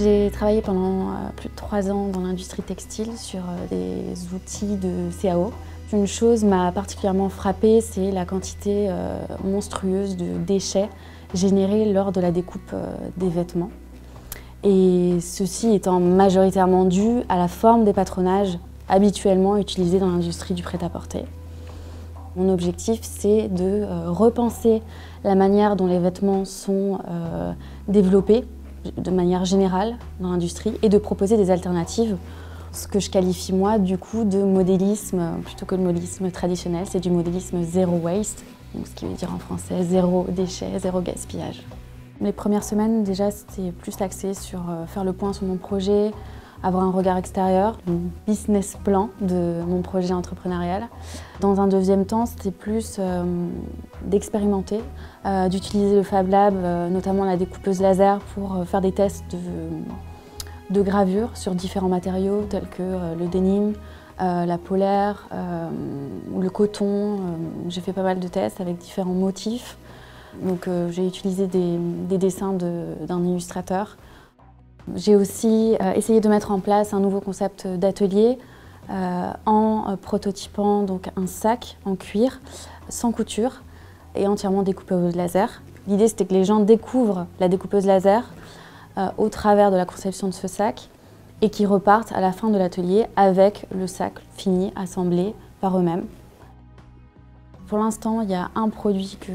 J'ai travaillé pendant plus de 3 ans dans l'industrie textile sur des outils de CAO. Une chose m'a particulièrement frappée, c'est la quantité monstrueuse de déchets générés lors de la découpe des vêtements. Et ceci étant majoritairement dû à la forme des patronages habituellement utilisés dans l'industrie du prêt-à-porter. Mon objectif, c'est de repenser la manière dont les vêtements sont développés de manière générale dans l'industrie et de proposer des alternatives. Ce que je qualifie moi du coup de modélisme, plutôt que le modélisme traditionnel, c'est du modélisme zéro waste, donc ce qui veut dire en français zéro déchet, zéro gaspillage. Les premières semaines déjà c'était plus axé sur faire le point sur mon projet, avoir un regard extérieur, un business plan de mon projet entrepreneurial. Dans un deuxième temps, c'était plus d'expérimenter, d'utiliser le Fab Lab, notamment la découpeuse laser, pour faire des tests de gravure sur différents matériaux tels que le denim, la polaire ou le coton. J'ai fait pas mal de tests avec différents motifs. Donc j'ai utilisé des dessins d'un illustrateur. J'ai aussi essayé de mettre en place un nouveau concept d'atelier en prototypant donc un sac en cuir sans couture et entièrement découpé au laser. L'idée c'était que les gens découvrent la découpeuse laser au travers de la conception de ce sac et qu'ils repartent à la fin de l'atelier avec le sac fini, assemblé par eux-mêmes. Pour l'instant, il y a un produit que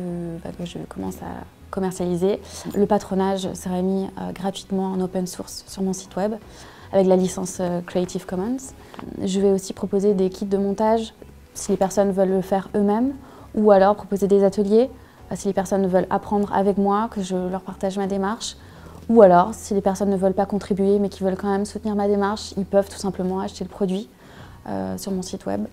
je commence à commercialiser. Le patronage sera mis gratuitement en open source sur mon site web avec la licence Creative Commons. Je vais aussi proposer des kits de montage si les personnes veulent le faire eux-mêmes ou alors proposer des ateliers si les personnes veulent apprendre avec moi, que je leur partage ma démarche. Ou alors, si les personnes ne veulent pas contribuer mais qui veulent quand même soutenir ma démarche, ils peuvent tout simplement acheter le produit sur mon site web.